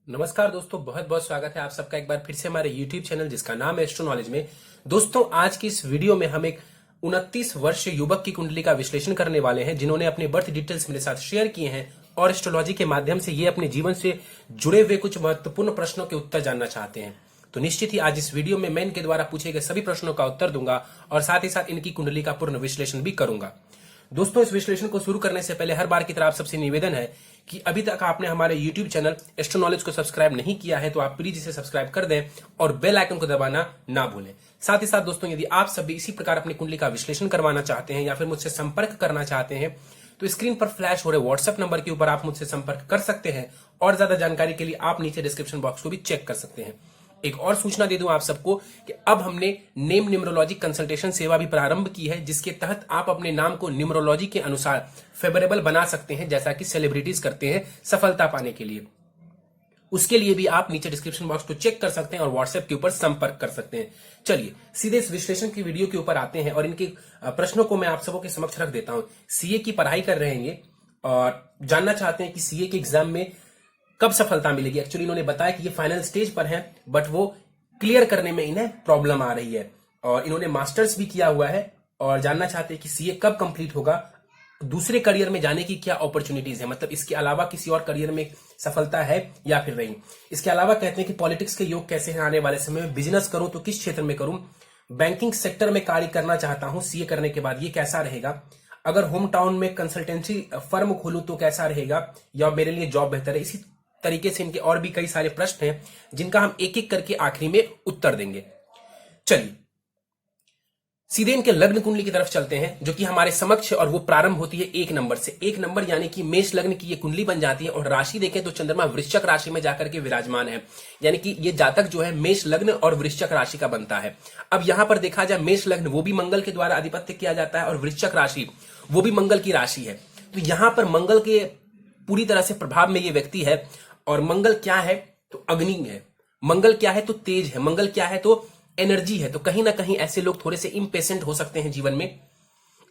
नमस्कार दोस्तों, बहुत बहुत स्वागत है आप सबका एक बार फिर से हमारे YouTube चैनल जिसका नाम है एस्ट्रो नॉलेज में। दोस्तों, आज की इस वीडियो में हम एक 29 वर्षीय युवक की कुंडली का विश्लेषण करने वाले हैं जिन्होंने अपने बर्थ डिटेल्स मेरे साथ शेयर किए हैं और एस्ट्रोलॉजी के माध्यम से ये अपने जीवन से जुड़े हुए कुछ महत्वपूर्ण प्रश्नों के उत्तर जानना चाहते हैं। तो निश्चित ही आज इस वीडियो में मैं इनके द्वारा पूछे गए सभी प्रश्नों का उत्तर दूंगा और साथ ही साथ इनकी कुंडली का पूर्ण विश्लेषण भी करूंगा। दोस्तों, इस विश्लेषण को शुरू करने से पहले हर बार की तरह आप सबसे निवेदन है कि अभी तक आपने हमारे YouTube चैनल एस्ट्रो नॉलेज को सब्सक्राइब नहीं किया है तो आप प्लीज इसे सब्सक्राइब कर दें और बेल आइकन को दबाना ना भूलें। साथ ही साथ दोस्तों, यदि आप सभी इसी प्रकार अपनी कुंडली का विश्लेषण करवाना चाहते हैं या फिर मुझसे संपर्क करना चाहते हैं तो स्क्रीन पर फ्लैश हो रहे व्हाट्सएप नंबर के ऊपर आप मुझसे संपर्क कर सकते हैं और ज्यादा जानकारी के लिए आप नीचे डिस्क्रिप्शन बॉक्स को भी चेक कर सकते हैं। एक और सूचना दे दूं आप सबको कि अब हमने नेम न्यूमरोलॉजी कंसल्टेशन सेवा भी प्रारंभ की है जिसके तहत आप अपने नाम को न्यूमरोलॉजी के अनुसार फेवरेबल बना सकते हैं जैसा कि सेलिब्रिटीज करते हैं सफलता पाने के लिए। उसके लिए भी आप नीचे डिस्क्रिप्शन बॉक्स को चेक कर सकते हैं और व्हाट्सएप के ऊपर संपर्क कर सकते हैं। चलिए सीधे इस विश्लेषण की वीडियो के ऊपर आते हैं और इनके प्रश्नों को मैं आप सबों के समक्ष रख देता हूं। सीए की पढ़ाई कर रहे हैं ये और जानना चाहते हैं कि सीए के एग्जाम में कब सफलता मिलेगी। एक्चुअली इन्होंने बताया कि ये फाइनल स्टेज पर हैं बट वो क्लियर करने में इन्हें प्रॉब्लम आ रही है और इन्होंने मास्टर्स भी किया हुआ है और जानना चाहते हैं कि सीए कब कंप्लीट होगा, दूसरे करियर में जाने की क्या अपॉर्चुनिटीज है, मतलब इसके अलावा किसी और करियर में सफलता है या फिर नहीं। इसके अलावा कहते हैं कि पॉलिटिक्स के योग कैसे हैं आने वाले समय में, बिजनेस करूं तो किस क्षेत्र में करूं, बैंकिंग सेक्टर में कार्य करना चाहता हूं सीए करने के बाद ये कैसा रहेगा, अगर होम टाउन में कंसल्टेंसी फर्म खोलूं तो कैसा रहेगा या मेरे लिए जॉब बेहतर है। इसी तरीके से इनके और भी कई सारे प्रश्न हैं जिनका हम एक एक करके आखिरी में उत्तर देंगे। चलिए सीधे इनके लग्न कुंडली की तरफ चलते हैं जो कि हमारे समक्ष है और वो प्रारंभ होती है 1 नंबर से। 1 नंबर यानी कि मेष लग्न की ये कुंडली बन जाती है और राशि देखें तो चंद्रमा वृश्चिक राशि में जाकर के विराजमान है, यानी कि ये जातक जो है मेष लग्न और वृश्चिक राशि का बनता है। अब यहां पर देखा जाए मेष लग्न वो भी मंगल के द्वारा अधिपत्य किया जाता है और वृश्चिक राशि वो भी मंगल की राशि है। तो यहां पर मंगल के पूरी तरह से प्रभाव में ये व्यक्ति है और मंगल क्या है तो अग्नि है, मंगल क्या है तो तेज है, मंगल क्या है तो एनर्जी है। तो कहीं ना कहीं ऐसे लोग थोड़े से इम्पेशेंट हो सकते हैं जीवन में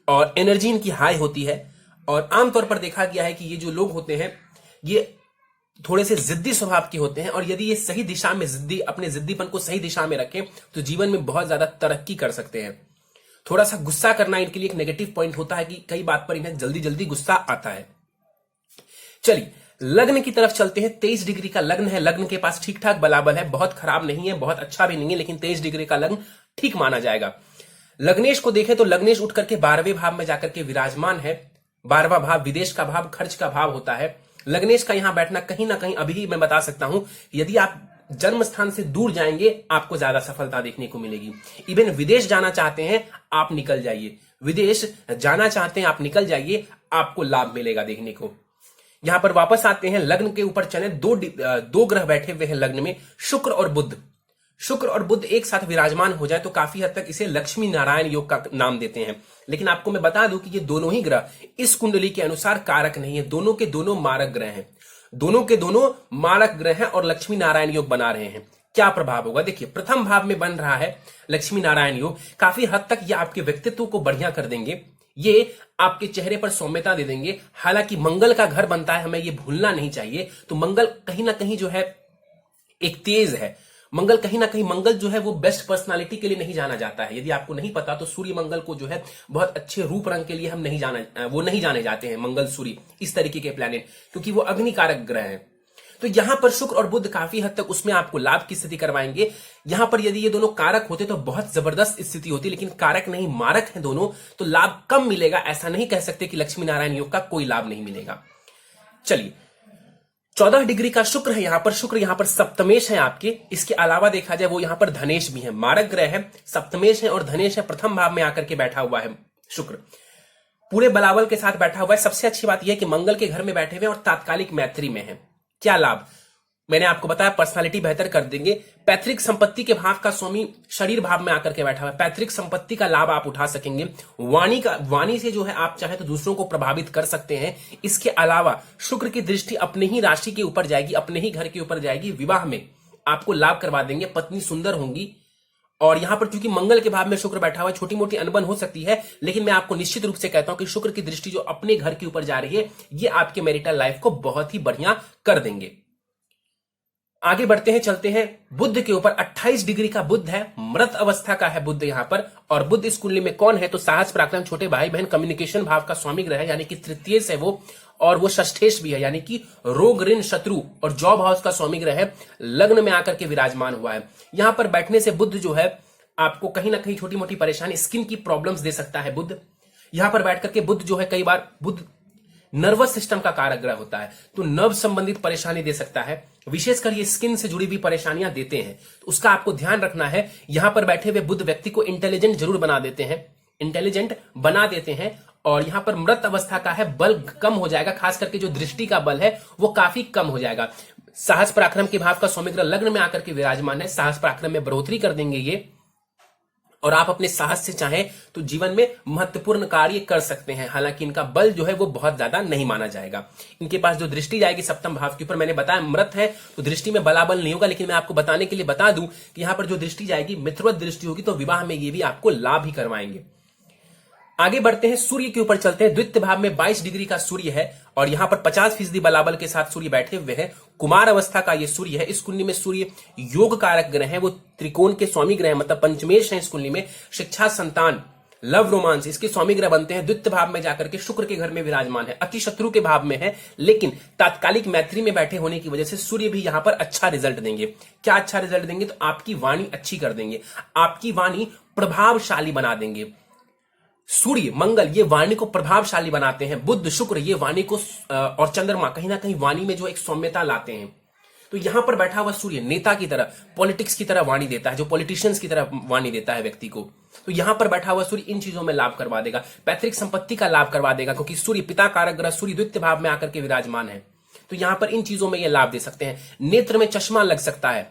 और एनर्जी इनकी हाई होती है और आमतौर पर देखा गया है कि ये जो लोग होते हैं ये थोड़े से जिद्दी स्वभाव के होते हैं और यदि ये सही दिशा में अपने जिद्दीपन को सही दिशा में रखें तो जीवन में बहुत ज्यादा तरक्की कर सकते हैं। थोड़ा सा गुस्सा करना इनके लिए एक नेगेटिव पॉइंट होता है कि कई बात पर इन्हें जल्दी जल्दी गुस्सा आता है। चलिए लग्न की तरफ चलते हैं। 23 डिग्री का लग्न है, लग्न के पास ठीक ठाक बलाबल है, बहुत खराब नहीं है बहुत अच्छा भी नहीं है, लेकिन 23 डिग्री का लग्न ठीक माना जाएगा। लग्नेश को देखें तो लग्नेश उठ करके 12वें भाव में जाकर के विराजमान है। 12वां भाव विदेश का भाव, खर्च का भाव होता है। लग्नेश का यहां बैठना कहीं ना कहीं अभी मैं बता सकता हूं यदि आप जन्म स्थान से दूर जाएंगे आपको ज्यादा सफलता देखने को मिलेगी। इवन विदेश जाना चाहते हैं आप निकल जाइए, विदेश जाना चाहते हैं आप निकल जाइए, आपको लाभ मिलेगा देखने को। यहां पर वापस आते हैं लग्न के ऊपर चले, दो ग्रह बैठे हुए हैं लग्न में, शुक्र और बुध। शुक्र और बुध एक साथ विराजमान हो जाए तो काफी हद तक इसे लक्ष्मी नारायण योग का नाम देते हैं। लेकिन आपको मैं बता दूं कि ये दोनों ही ग्रह इस कुंडली के अनुसार कारक नहीं है, दोनों के दोनों मारक ग्रह हैं, दोनों के दोनों मारक ग्रह हैं और लक्ष्मी नारायण योग बना रहे हैं। क्या प्रभाव होगा देखिए, प्रथम भाव में बन रहा है लक्ष्मी नारायण योग, काफी हद तक ये आपके व्यक्तित्व को बढ़िया कर देंगे, ये आपके चेहरे पर सौम्यता दे देंगे। हालांकि मंगल का घर बनता है, हमें ये भूलना नहीं चाहिए। तो मंगल कहीं ना कहीं जो है एक तेज है, मंगल कहीं ना कहीं मंगल जो है वो बेस्ट पर्सनालिटी के लिए नहीं जाना जाता है। यदि आपको नहीं पता तो सूर्य मंगल को जो है बहुत अच्छे रूप रंग के लिए हम नहीं जाने जाते हैं मंगल सूर्य इस तरीके के प्लैनेट, क्योंकि वो अग्निकारक ग्रह हैं। तो यहां पर शुक्र और बुध काफी हद तक उसमें आपको लाभ की स्थिति करवाएंगे। यहां पर यदि ये दोनों कारक होते तो बहुत जबरदस्त स्थिति होती, लेकिन कारक नहीं मारक हैं दोनों, तो लाभ कम मिलेगा। ऐसा नहीं कह सकते कि लक्ष्मी नारायण योग का कोई लाभ नहीं मिलेगा। चलिए 14 डिग्री का शुक्र है यहां पर, शुक्र यहां पर सप्तमेश है आपके। इसके अलावा देखा जाए वो यहां पर धनेश भी है, मारक ग्रह है, सप्तमेश है और धनेश है, प्रथम भाव में आकर के बैठा हुआ है शुक्र, पूरे बलाबल के साथ बैठा हुआ है। सबसे अच्छी बात यह है कि मंगल के घर में बैठे हुए और तात्कालिक मैत्री में है। क्या लाभ मैंने आपको बताया, पर्सनालिटी बेहतर कर देंगे। पैतृक संपत्ति के भाव का स्वामी शरीर भाव में आकर के बैठा हुआ है, पैतृक संपत्ति का लाभ आप उठा सकेंगे। वाणी से जो है आप चाहे तो दूसरों को प्रभावित कर सकते हैं। इसके अलावा शुक्र की दृष्टि अपने ही राशि के ऊपर जाएगी, अपने ही घर के ऊपर जाएगी, विवाह में आपको लाभ करवा देंगे, पत्नी सुंदर होंगी। और यहां पर चूंकि मंगल के भाव में शुक्र बैठा हुआ है, छोटी मोटी अनबन हो सकती है, लेकिन मैं आपको निश्चित रूप से कहता हूं कि शुक्र की दृष्टि जो अपने घर के ऊपर जा रही है, ये आपके मैरिटल लाइफ को बहुत ही बढ़िया कर देंगे। आगे बढ़ते हैं, चलते हैं बुध के ऊपर। 28 डिग्री का बुध है, मृत अवस्था का है बुध यहां पर। और बुध इस कुंडली में कौन है? तो साहस, पराक्रम, छोटे भाई बहन, कम्युनिकेशन भाव का स्वामी ग्रह है, यानी कि तृतीय से वो, और वो षष्ठेश भी है, यानी कि रोग, ऋण, शत्रु और जॉब हाउस का स्वामी ग्रह है। लग्न में आकर के विराजमान हुआ है। यहां पर बैठने से बुध जो है आपको कहीं ना कहीं छोटी मोटी परेशानी, स्किन की प्रॉब्लम्स दे सकता है बुध। यहां पर बैठ करके बुध जो है, कई बार बुध नर्वस सिस्टम का कारक ग्रह होता है, तो नर्व संबंधित परेशानी दे सकता है। विशेषकर ये स्किन से जुड़ी हुई परेशानियां देते हैं, तो उसका आपको ध्यान रखना है। यहां पर बैठे हुए बुध व्यक्ति को इंटेलिजेंट जरूर बना देते हैं, इंटेलिजेंट बना देते हैं। और यहां पर मृत अवस्था का है, बल कम हो जाएगा, खास करके जो दृष्टि का बल है वो काफी कम हो जाएगा। साहस पराक्रम के भाव का स्वामी ग्रह लग्न में आकर के विराजमान है, साहस पराक्रम में बढ़ोतरी कर देंगे ये, और आप अपने साहस से चाहें तो जीवन में महत्वपूर्ण कार्य कर सकते हैं। हालांकि इनका बल जो है वो बहुत ज्यादा नहीं माना जाएगा। इनके पास जो दृष्टि जाएगी सप्तम भाव के ऊपर, मैंने बताया मृत है तो दृष्टि में बलाबल नहीं होगा, लेकिन मैं आपको बताने के लिए बता दूं कि यहां पर जो दृष्टि जाएगी मित्रवत दृष्टि होगी, तो विवाह में ये भी आपको लाभ ही करवाएंगे। आगे बढ़ते हैं, सूर्य के ऊपर चलते हैं। द्वितीय भाव में 22 डिग्री का सूर्य है और यहां पर 50% बलाबल के साथ सूर्य बैठे हुए हैं। कुमार अवस्था का ये सूर्य है। इस कुंडली में सूर्य योग कारक ग्रह है, वो त्रिकोण के स्वामी ग्रह, मतलब पंचमेश है। इस कुंडली में शिक्षा, संतान, लव, रोमांस इसके स्वामी ग्रह बनते हैं। द्वितीय भाव में जाकर के शुक्र के घर में विराजमान है, अति शत्रु के भाव में है, लेकिन तात्कालिक मैत्री में बैठे होने की वजह से सूर्य भी यहां पर अच्छा रिजल्ट देंगे। क्या अच्छा रिजल्ट देंगे? तो आपकी वाणी अच्छी कर देंगे, आपकी वाणी प्रभावशाली बना देंगे। सूर्य, मंगल ये वाणी को प्रभावशाली बनाते हैं। बुध, शुक्र ये वाणी को, और चंद्रमा कहीं ना कहीं वाणी में जो एक सौम्यता लाते हैं। तो यहां पर बैठा हुआ सूर्य नेता की तरह, पॉलिटिक्स की तरह वाणी देता है, जो पॉलिटिशियंस की तरह वाणी देता है व्यक्ति को। तो यहां पर बैठा हुआ सूर्य इन चीजों में लाभ करवा देगा, पैतृक संपत्ति का लाभ करवा देगा, क्योंकि सूर्य पिता कारक ग्रह सूर्य द्वितीय भाव में आकर के विराजमान है। तो यहां पर इन चीजों में ये लाभ दे सकते हैं। नेत्र में चश्मा लग सकता है।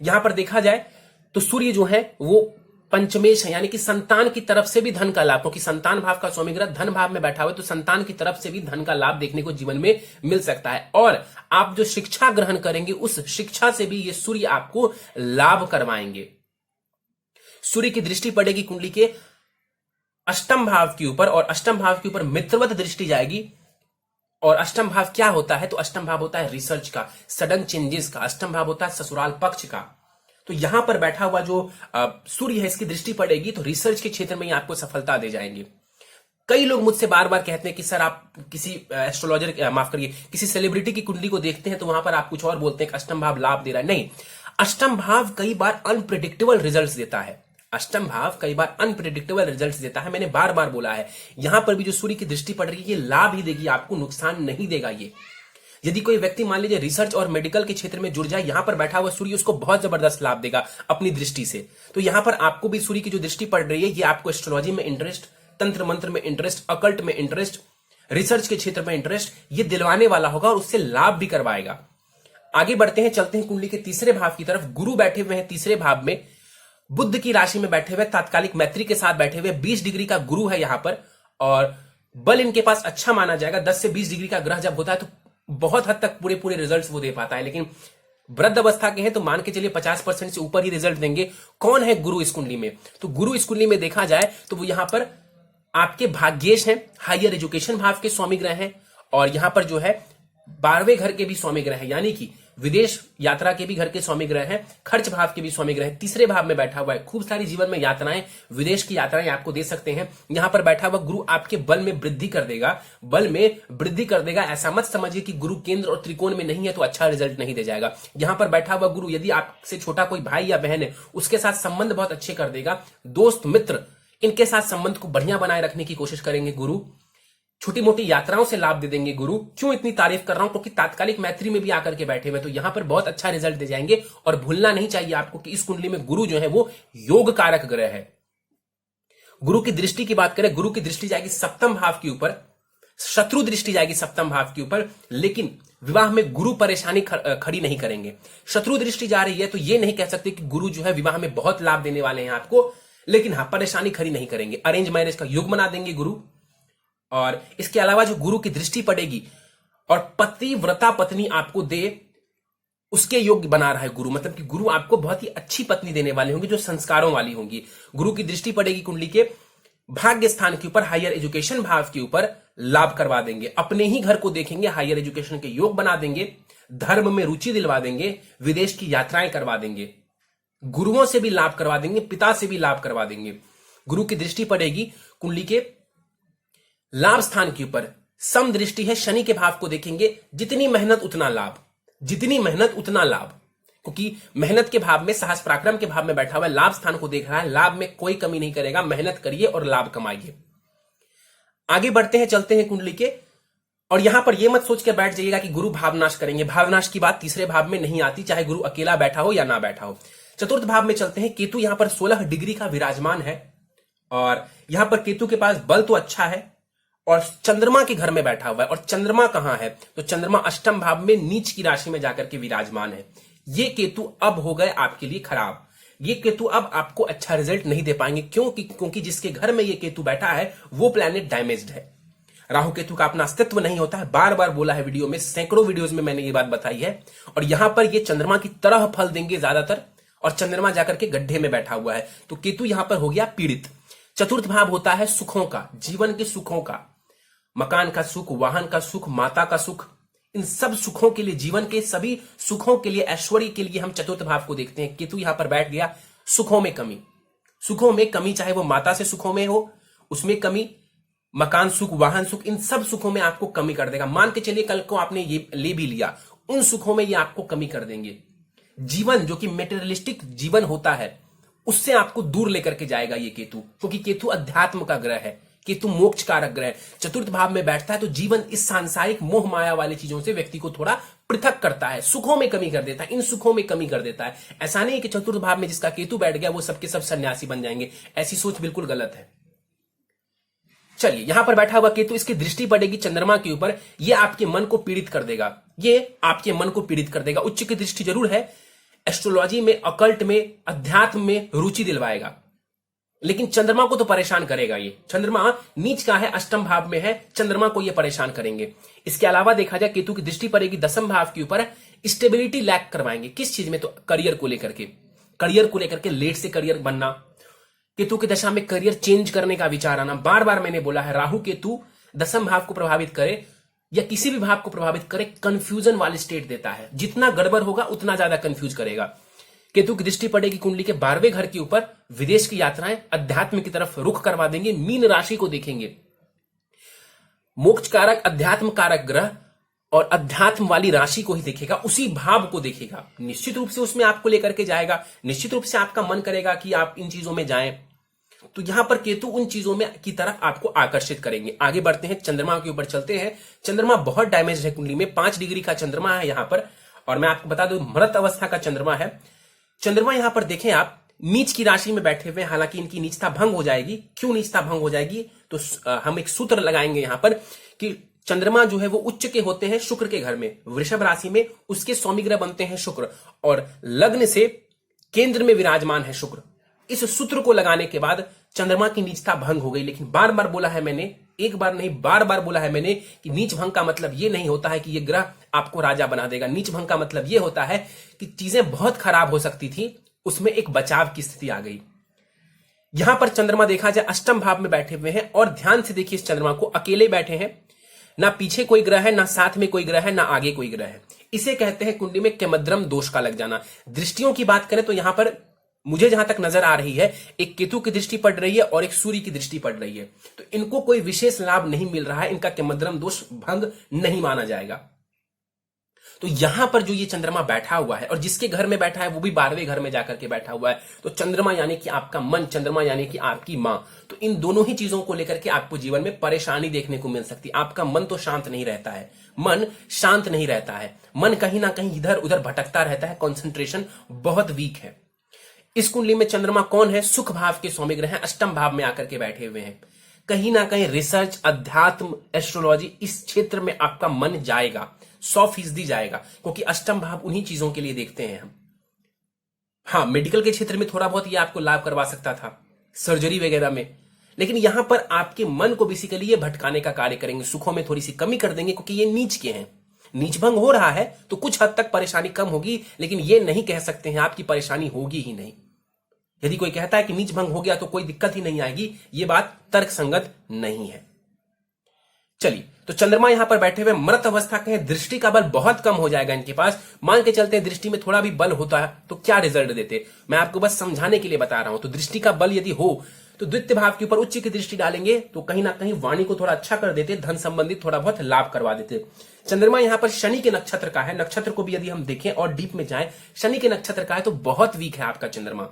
यहां पर देखा जाए तो सूर्य जो है वो पंचमेश है, यानी कि संतान की तरफ से भी धन का लाभ, क्योंकि संतान भाव का स्वामी ग्रह धन भाव में बैठा हुआ है, तो संतान की तरफ से भी धन का लाभ देखने को जीवन में मिल सकता है। और आप जो शिक्षा ग्रहण करेंगे उस शिक्षा से भी ये सूर्य आपको लाभ करवाएंगे। सूर्य की दृष्टि पड़ेगी कुंडली के अष्टम भाव के ऊपर, और अष्टम भाव के ऊपर मित्रवत दृष्टि जाएगी। और अष्टम भाव क्या होता है? तो अष्टम भाव होता है रिसर्च का, सडन चेंजेस का। अष्टम भाव होता है ससुराल पक्ष का। तो यहां पर बैठा हुआ जो सूर्य है, इसकी दृष्टि पड़ेगी तो रिसर्च के क्षेत्र में ही आपको सफलता दे जाएंगे। कई लोग मुझसे बार बार कहते हैं कि सर आप किसी एस्ट्रोलॉजर, माफ करिए, किसी सेलिब्रिटी की कुंडली को देखते हैं तो वहां पर आप कुछ और बोलते हैं कि अष्टम भाव लाभ दे रहा है। नहीं, अष्टम भाव कई बार अनप्रिडिक्टेबल रिजल्ट देता है। अष्टम भाव कई बार अनप्रिडिक्टेबल रिजल्ट देता है। मैंने बार बार बोला है, यहां पर भी जो सूर्य की दृष्टि पड़ रही है ये लाभ ही देगी, आपको नुकसान नहीं देगा। ये यदि कोई व्यक्ति मान लीजिए रिसर्च और मेडिकल के क्षेत्र में जुड़ जाए, यहां पर बैठा हुआ सूर्य उसको बहुत जबरदस्त लाभ देगा अपनी दृष्टि से। तो यहां पर आपको भी सूर्य की जो दृष्टि पड़ रही है ये आपको एस्ट्रोलॉजी में इंटरेस्ट, तंत्र मंत्र में इंटरेस्ट, अकल्ट में इंटरेस्ट, रिसर्च के क्षेत्र में इंटरेस्ट ये दिलवाने वाला होगा और उससे लाभ भी करवाएगा। आगे बढ़ते हैं, चलते हैं कुंडली के तीसरे भाव की तरफ। गुरु बैठे हुए हैं तीसरे भाव में, बुध की राशि में बैठे हुए, तात्कालिक मैत्री के साथ बैठे हुए। 20 डिग्री का गुरु है यहां पर, और बल इनके पास अच्छा माना जाएगा। 10 से 20 डिग्री का ग्रह जब होता है तो बहुत हद तक पूरे रिजल्ट्स वो दे पाता है, लेकिन वृद्ध अवस्था के हैं तो मान के चलिए 50% से ऊपर ही रिजल्ट देंगे। कौन है गुरु इस कुंडली में? तो गुरु इस कुंडली में देखा जाए तो वो यहां पर आपके भाग्येश हैं, हायर एजुकेशन भाव के स्वामी ग्रह हैं, और यहां पर जो है 12वें घर के भी स्वामी ग्रह हैं, यानी कि विदेश यात्रा के भी घर के स्वामी ग्रह हैं, खर्च भाव के भी स्वामी ग्रह हैं। तीसरे भाव में बैठा हुआ है, खूब सारी जीवन में यात्राएं, विदेश की यात्राएं आपको दे सकते हैं। यहां पर बैठा हुआ गुरु आपके बल में वृद्धि कर देगा, बल में वृद्धि कर देगा। ऐसा मत समझिए कि गुरु केंद्र और त्रिकोण में नहीं है तो अच्छा रिजल्ट नहीं दे जाएगा। यहां पर बैठा हुआ गुरु यदि आपसे छोटा कोई भाई या बहन है उसके साथ संबंध बहुत अच्छे कर देगा। दोस्त मित्र इनके साथ संबंध को बढ़िया बनाए रखने की कोशिश करेंगे गुरु। छोटी मोटी यात्राओं से लाभ दे देंगे गुरु। क्यों इतनी तारीफ कर रहा हूं? क्योंकि तात्कालिक मैत्री में भी आकर के बैठे हुए, तो यहां पर बहुत अच्छा रिजल्ट दे जाएंगे। और भूलना नहीं चाहिए आपको कि इस कुंडली में गुरु जो है वो योग कारक ग्रह है। गुरु की दृष्टि की बात करें, गुरु की दृष्टि जाएगी सप्तम भाव के ऊपर, शत्रु दृष्टि जाएगी सप्तम भाव के ऊपर, लेकिन विवाह में गुरु परेशानी खड़ी नहीं करेंगे। शत्रु दृष्टि जा रही है तो ये नहीं कह सकते कि गुरु जो है विवाह में बहुत लाभ देने वाले हैं आपको, लेकिन हाँ परेशानी खड़ी नहीं करेंगे। अरेंज मैरिज का युग बना देंगे गुरु। और इसके अलावा जो गुरु की दृष्टि पड़ेगी और पतिव्रता पत्नी आपको दे उसके योग्य बना रहा है गुरु, मतलब कि गुरु आपको बहुत ही अच्छी पत्नी देने वाले होंगे जो संस्कारों वाली होंगी। गुरु की दृष्टि पड़ेगी कुंडली के भाग्य स्थान के ऊपर हायर एजुकेशन भाव के ऊपर लाभ करवा देंगे। अपने ही घर को देखेंगे, हायर एजुकेशन के योग बना देंगे, धर्म में रुचि दिलवा देंगे, विदेश की यात्राएं करवा देंगे, गुरुओं से भी लाभ करवा देंगे, पिता से भी लाभ करवा देंगे। गुरु की दृष्टि पड़ेगी कुंडली के लाभ स्थान के ऊपर, सम दृष्टि है, शनि के भाव को देखेंगे, जितनी मेहनत उतना लाभ, जितनी मेहनत उतना लाभ, क्योंकि मेहनत के भाव में, साहस पराक्रम के भाव में बैठा हुआ है, लाभ स्थान को देख रहा है, लाभ में कोई कमी नहीं करेगा, मेहनत करिए और लाभ कमाइए। आगे बढ़ते हैं, चलते हैं कुंडली के, और यहां पर यह मत सोच के बैठ जाइएगा कि गुरु भावनाश करेंगे। भावनाश की बात तीसरे भाव में नहीं आती, चाहे गुरु अकेला बैठा हो या ना बैठा हो। चतुर्थ भाव में चलते हैं, केतु यहां पर 16 डिग्री का विराजमान है, और यहां पर केतु के पास बल तो अच्छा है, और चंद्रमा के घर में बैठा हुआ है। और चंद्रमा कहां है? तो चंद्रमा अष्टम भाव में नीच की राशि में जाकर के विराजमान है। ये केतु अब हो गए आपके लिए खराब। ये केतु अब आपको अच्छा रिजल्ट नहीं दे पाएंगे। क्योंकि जिसके घर में ये केतु बैठा है वो प्लैनेट डैमेज्ड है। राहु केतु का अपना अस्तित्व नहीं होता है, बार बार बोला है वीडियो में, सैकड़ों वीडियोस में मैंने ये बात बताई है। और यहां पर ये चंद्रमा की तरह फल देंगे ज्यादातर, और चंद्रमा जाकर के गड्ढे में बैठा हुआ है, तो केतु यहां पर हो गया पीड़ित। चतुर्थ भाव होता है सुखों का, जीवन के सुखों का, मकान का सुख, वाहन का सुख, माता का सुख, इन सब सुखों के लिए, जीवन के सभी सुखों के लिए, ऐश्वर्य के लिए हम चतुर्थ भाव को देखते हैं। केतु यहां पर बैठ गया, सुखों में कमी, सुखों में कमी, चाहे वो माता से सुखों में हो उसमें कमी, मकान सुख, वाहन सुख, इन सब सुखों में आपको कमी कर देगा। मान के चलिए कल को आपने ये ले भी लिया, उन सुखों में ये आपको कमी कर देंगे। जीवन जो कि मेटेरियलिस्टिक जीवन होता है उससे आपको दूर लेकर के जाएगा ये केतु, क्योंकि केतु अध्यात्म का ग्रह है, केतु मोक्ष कारक ग्रह, चतुर्थ भाव में बैठता है, तो जीवन इस सांसारिक मोह माया वाली चीजों से व्यक्ति को थोड़ा पृथक करता है, सुखों में कमी कर देता है, इन सुखों में कमी कर देता है। ऐसा नहीं कि चतुर्थ भाव में जिसका केतु बैठ गया वो सबके सब सन्यासी बन जाएंगे, ऐसी सोच बिल्कुल गलत है। चलिए, यहां पर बैठा हुआ केतु, इसकी दृष्टि पड़ेगी चंद्रमा के ऊपर, ये आपके मन को पीड़ित कर देगा, ये आपके मन को पीड़ित कर देगा। उच्च की दृष्टि जरूर है, एस्ट्रोलॉजी में, अकल्ट में, अध्यात्म में रुचि दिलवाएगा, लेकिन चंद्रमा को तो परेशान करेगा। ये चंद्रमा नीच का है, अष्टम भाव में है, चंद्रमा को ये परेशान करेंगे। इसके अलावा देखा जाए केतु की दृष्टि पड़ेगी दसम भाव के ऊपर, स्टेबिलिटी लैक करवाएंगे। किस चीज में? तो करियर को लेकर के, करियर को लेकर के लेट से करियर बनना, केतु की दशा में करियर चेंज करने का विचार आना। बार बार मैंने बोला है, राहु केतु दसम भाव को प्रभावित करे या किसी भी भाव को प्रभावित करे, कंफ्यूजन वाली स्टेट देता है। जितना गड़बड़ होगा उतना ज्यादा कंफ्यूज करेगा। केतु की दृष्टि पड़ेगी कुंडली के 12वें घर के ऊपर, विदेश की यात्राएं, अध्यात्म की तरफ रुख करवा देंगे। मीन राशि को देखेंगे, मोक्ष कारक, अध्यात्म कारक ग्रह, और अध्यात्म वाली राशि को ही देखेगा, उसी भाव को देखेगा, निश्चित रूप से उसमें आपको लेकर के जाएगा, निश्चित रूप से आपका मन करेगा कि आप इन चीजों में जाएं। तो यहां पर केतु उन चीजों में की तरफ आपको आकर्षित करेंगे। आगे बढ़ते हैं, चंद्रमा के ऊपर चलते हैं। चंद्रमा बहुत डैमेज है कुंडली में, 5 डिग्री का चंद्रमा है यहां पर, और मैं आपको बता दूं मृत अवस्था का चंद्रमा है। चंद्रमा यहां पर देखें आप, नीच की राशि में बैठे हुए, हालांकि इनकी नीचता भंग हो जाएगी। क्यों नीचता भंग हो जाएगी? तो हम एक सूत्र लगाएंगे यहां पर कि चंद्रमा जो है वो उच्च के होते हैं शुक्र के घर में, वृषभ राशि में, उसके स्वामी ग्रह बनते हैं शुक्र, और लग्न से केंद्र में विराजमान है शुक्र। इस सूत्र को लगाने के बाद चंद्रमा की नीचता भंग हो गई। लेकिन बार बार बोला है मैंने, एक बार नहीं बार बार बोला है मैंने, कि नीच भंग का मतलब यह नहीं होता है कि यह ग्रह आपको राजा बना देगा। नीच भंग का मतलब यह होता है कि चीजें बहुत खराब हो सकती थी, उसमें एक बचाव की स्थिति आ गई। यहां पर चंद्रमा देखा जाए अष्टम भाव में बैठे हुए हैं, और ध्यान से देखिए इस चंद्रमा को, अकेले बैठे हैं, ना पीछे कोई ग्रह है, ना साथ में कोई ग्रह है, ना आगे कोई ग्रह है। इसे कहते हैं कुंडली में केमद्रम दोष का लग जाना। दृष्टियों की बात करें तो यहां पर मुझे जहां तक नजर आ रही है, एक केतु की दृष्टि पड़ रही है और एक सूर्य की दृष्टि पड़ रही है, तो इनको कोई विशेष लाभ नहीं मिल रहा है, इनका केमद्रम दोष भंग नहीं माना जाएगा। तो यहां पर जो ये चंद्रमा बैठा हुआ है, और जिसके घर में बैठा है वो भी 12वें घर में जाकर के बैठा हुआ है, तो चंद्रमा यानी कि आपका मन, चंद्रमा यानी कि आपकी मां, तो इन दोनों ही चीजों को लेकर के आपको जीवन में परेशानी देखने को मिल सकती है। आपका मन तो शांत नहीं रहता है, मन शांत नहीं रहता है, मन कहीं ना कहीं इधर उधर भटकता रहता है, कॉन्सेंट्रेशन बहुत वीक है। इस कुंडली में चंद्रमा कौन है? सुख भाव के स्वामी ग्रह हैं, अष्टम भाव में आकर के बैठे हुए हैं। कहीं ना कहीं रिसर्च, अध्यात्म, एस्ट्रोलॉजी, इस क्षेत्र में आपका मन जाएगा, 100% जाएगा, क्योंकि अष्टम भाव उन्हीं चीजों के लिए देखते हैं हम। हाँ, मेडिकल के क्षेत्र में थोड़ा बहुत ये आपको लाभ करवा सकता था, सर्जरी वगैरह में, लेकिन यहां पर आपके मन को बेसिकली ये भटकाने का कार्य करेंगे, सुखों में थोड़ी सी कमी कर देंगे, क्योंकि ये नीच के हैं। नीच भंग हो रहा है तो कुछ हद तक परेशानी कम होगी, लेकिन ये नहीं कह सकते हैं आपकी परेशानी होगी ही नहीं। यदि कोई कहता है कि नीच भंग हो गया तो कोई दिक्कत ही नहीं आएगी, ये बात तर्कसंगत नहीं है। चलिए, तो चंद्रमा यहां पर बैठे हुए मृत अवस्था के हैं, दृष्टि का बल बहुत कम हो जाएगा इनके पास। मान के चलते हैं दृष्टि में थोड़ा भी बल होता है तो क्या रिजल्ट देते, मैं आपको बस समझाने के लिए बता रहा हूं। तो दृष्टि का बल यदि हो तो द्वितीय भाव के ऊपर उच्च की दृष्टि डालेंगे तो कहीं ना कहीं वाणी को थोड़ा अच्छा कर देते, धन संबंधित थोड़ा बहुत लाभ करवा देते। चंद्रमा यहां पर शनि के नक्षत्र का है, नक्षत्र को भी यदि हम देखें और डीप में जाएं, शनि के नक्षत्र का है तो बहुत वीक है आपका चंद्रमा,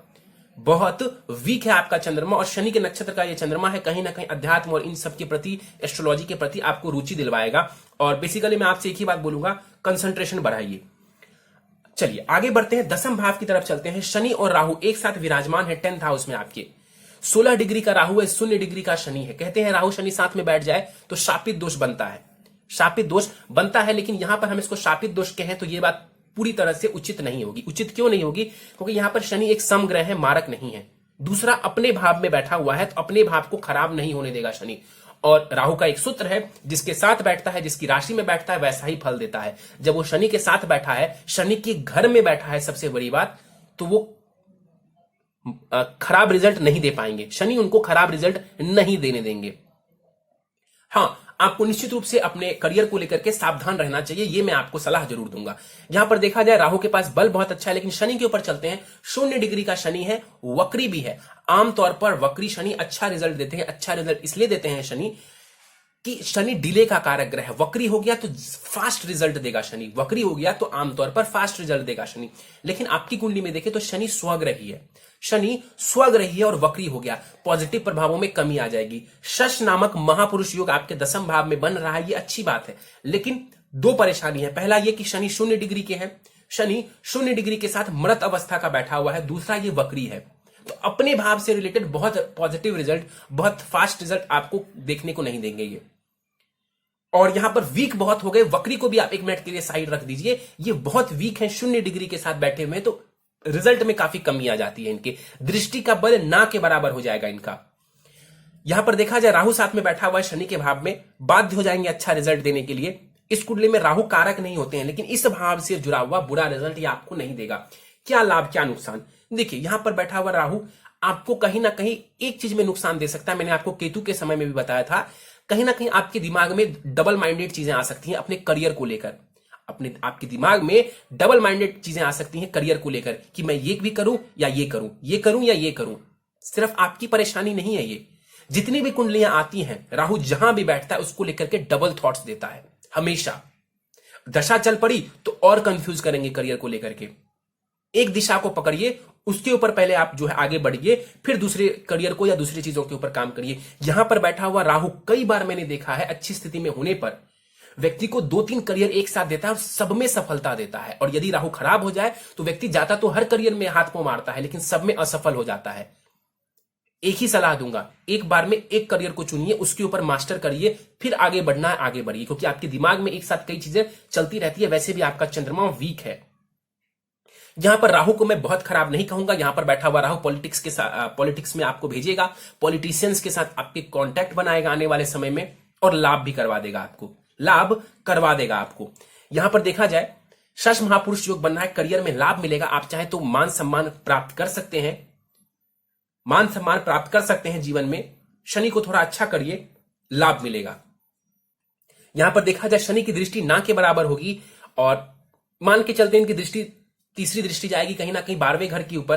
बहुत वीक है आपका चंद्रमा। और शनि के नक्षत्र का ये चंद्रमा है, कहीं ना कहीं अध्यात्म और इन सब के प्रति, एस्ट्रोलॉजी के प्रति आपको रुचि दिलवाएगा। और बेसिकली मैं आपसे एक ही बात बोलूंगा, कंसंट्रेशन बढ़ाइए। चलिए आगे बढ़ते हैं, दसम भाव की तरफ चलते हैं। शनि और राहु एक साथ विराजमान है 10th हाउस में आपके। 16 डिग्री का राहु है, 0 डिग्री का शनि है। कहते हैं राहु शनि साथ में बैठ जाए तो शापित दोष बनता है, शापित दोष बनता है। लेकिन यहां पर हम इसको शापित दोष कहें तो यह बात पूरी तरह से उचित नहीं होगी। उचित क्यों नहीं होगी? क्योंकि यहां पर शनि एक समग्रह है, मारक नहीं है। दूसरा, अपने भाव में बैठा हुआ है तो अपने भाव को खराब नहीं होने देगा शनि। और राहु का एक सूत्र है, जिसके साथ बैठता है, जिसकी राशि में बैठता है, वैसा ही फल देता है। जब वो शनि के साथ बैठा है, शनि के घर में बैठा है, सबसे बड़ी बात, तो वो खराब रिजल्ट नहीं दे पाएंगे। शनि उनको खराब रिजल्ट नहीं देने देंगे। हां, आपको निश्चित रूप से अपने करियर को लेकर के सावधान रहना चाहिए, ये मैं आपको सलाह जरूर दूंगा। यहां पर देखा जाए राहु के पास बल बहुत अच्छा है, लेकिन शनि के ऊपर चलते हैं। 0 डिग्री का शनि है, वक्री भी है। आमतौर पर वक्री शनि अच्छा रिजल्ट देते हैं। अच्छा रिजल्ट इसलिए देते हैं शनि कि शनि डिले का कारक ग्रह है। वक्री हो गया तो फास्ट रिजल्ट देगा शनि, वक्री हो गया तो आमतौर पर फास्ट रिजल्ट देगा शनि। लेकिन आपकी कुंडली में देखें तो शनि स्वग्रही है, शनि स्वग्रही है और वक्री हो गया, पॉजिटिव प्रभावों में कमी आ जाएगी। शश नामक महापुरुष योग आपके 10th भाव में बन रहा है, ये अच्छी बात है। लेकिन दो परेशानी है। पहला ये कि शनि 0 डिग्री के हैं, शनि 0 डिग्री के साथ मृत अवस्था का बैठा हुआ है। दूसरा, ये वक्री है, तो अपने भाव से रिलेटेड बहुत पॉजिटिव रिजल्ट, बहुत फास्ट रिजल्ट आपको देखने को नहीं देंगे ये। और यहां पर वीक बहुत हो गए, वक्री को भी आप 1 मिनट के लिए साइड रख दीजिए, ये बहुत वीक है, 0 डिग्री के साथ बैठे हुए हैं, तो रिजल्ट में काफी कमी आ जाती है इनके। दृष्टि का बल ना के बराबर हो जाएगा इनका। यहां पर देखा जाए राहु साथ में बैठा हुआ है शनि के भाव में, बाध्य हो जाएंगे अच्छा रिजल्ट देने के लिए। इस कुंडली में राहु कारक नहीं होते हैं, लेकिन इस भाव से जुड़ा हुआ बुरा रिजल्ट ये आपको नहीं देगा। क्या लाभ क्या नुकसान? देखिए, यहां पर बैठा हुआ राहु आपको कहीं ना कहीं एक चीज में नुकसान दे सकता है। मैंने आपको केतु के समय में भी बताया था, कहीं ना कहीं आपके दिमाग में डबल माइंडेड चीजें आ सकती हैं अपने करियर को लेकर। आपके दिमाग में डबल माइंडेड चीजें आ सकती हैं करियर को लेकर कि मैं ये भी करूं या ये करूं, ये करूं या ये करूं। सिर्फ आपकी परेशानी नहीं है ये, जितनी भी कुंडलियां आती हैं, राहु जहां भी बैठता है उसको लेकर के डबल थॉट्स देता है हमेशा। दशा चल पड़ी तो और कंफ्यूज करेंगे करियर को लेकर के। एक दिशा को पकड़िए, उसके ऊपर पहले आप जो है आगे बढ़िए, फिर दूसरे करियर को या दूसरी चीजों के ऊपर काम करिए। यहां पर बैठा हुआ राहु कई बार मैंने देखा है अच्छी स्थिति में होने पर व्यक्ति को 2-3 करियर एक साथ देता है और सब में सफलता देता है। और यदि राहु खराब हो जाए तो व्यक्ति जाता तो हर करियर में हाथ पांव मारता है, लेकिन सब में असफल हो जाता है। एक ही सलाह दूंगा, एक बार में एक करियर को चुनिए, उसके ऊपर मास्टर करिए, फिर आगे बढ़ना है आगे बढ़िए, क्योंकि आपके दिमाग में एक साथ कई चीजें चलती रहती है। वैसे भी आपका चंद्रमा वीक है। यहां पर राहु को मैं बहुत खराब नहीं कहूंगा। यहां पर बैठा हुआ राहु पॉलिटिक्स में आपको भेजेगा, पॉलिटिशियंस के साथ आपके कांटेक्ट बनाएगा आने वाले समय में, और लाभ भी करवा देगा आपको, लाभ करवा देगा आपको। यहां पर देखा जाए शश महापुरुष योग बनना है, करियर में लाभ मिलेगा। आप चाहे तो मान सम्मान प्राप्त कर सकते हैं, मान सम्मान प्राप्त कर सकते हैं जीवन में। शनि को थोड़ा अच्छा करिए, लाभ मिलेगा। यहां पर देखा जाए शनि की दृष्टि ना के बराबर होगी, और मान के चलते इनकी दृष्टि, तीसरी दृष्टि जाएगी कहीं ना कहीं 12वें घर के ऊपर।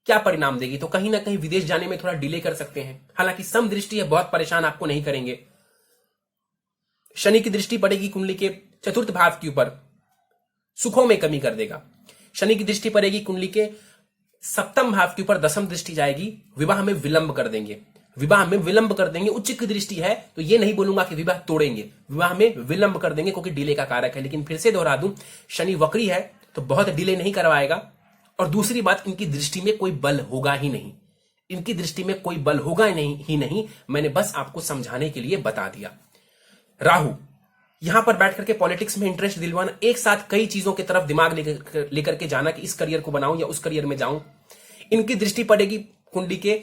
क्या परिणाम देगी? तो कहीं ना कहीं विदेश जाने में थोड़ा डिले कर सकते हैं। हालांकि सम दृष्टि है, बहुत परेशान आपको नहीं करेंगे। शनि की दृष्टि पड़ेगी कुंडली के 4th भाव के ऊपर, सुखों में कमी कर देगा। शनि की दृष्टि पड़ेगी कुंडली के 7th भाव के ऊपर, 10th दृष्टि जाएगी, विवाह में विलंब कर देंगे, विवाह में विलंब कर देंगे। उच्च की दृष्टि है तो ये नहीं बोलूंगा कि विवाह तोड़ेंगे, विवाह में विलंब कर देंगे, क्योंकि डिले का कारक है। लेकिन फिर से दोहरा दूं, शनि वक्री है तो बहुत डिले नहीं करवाएगा। और दूसरी बात, इनकी दृष्टि में कोई बल होगा ही नहीं, इनकी दृष्टि में कोई बल होगा ही नहीं। मैंने बस आपको समझाने के लिए बता दिया। राहु यहां पर बैठ करके पॉलिटिक्स में इंटरेस्ट दिलवाना, एक साथ कई चीजों की तरफ दिमाग लेकर के जाना कि इस करियर को बनाऊं या उस करियर में जाऊं। इनकी दृष्टि पड़ेगी कुंडली के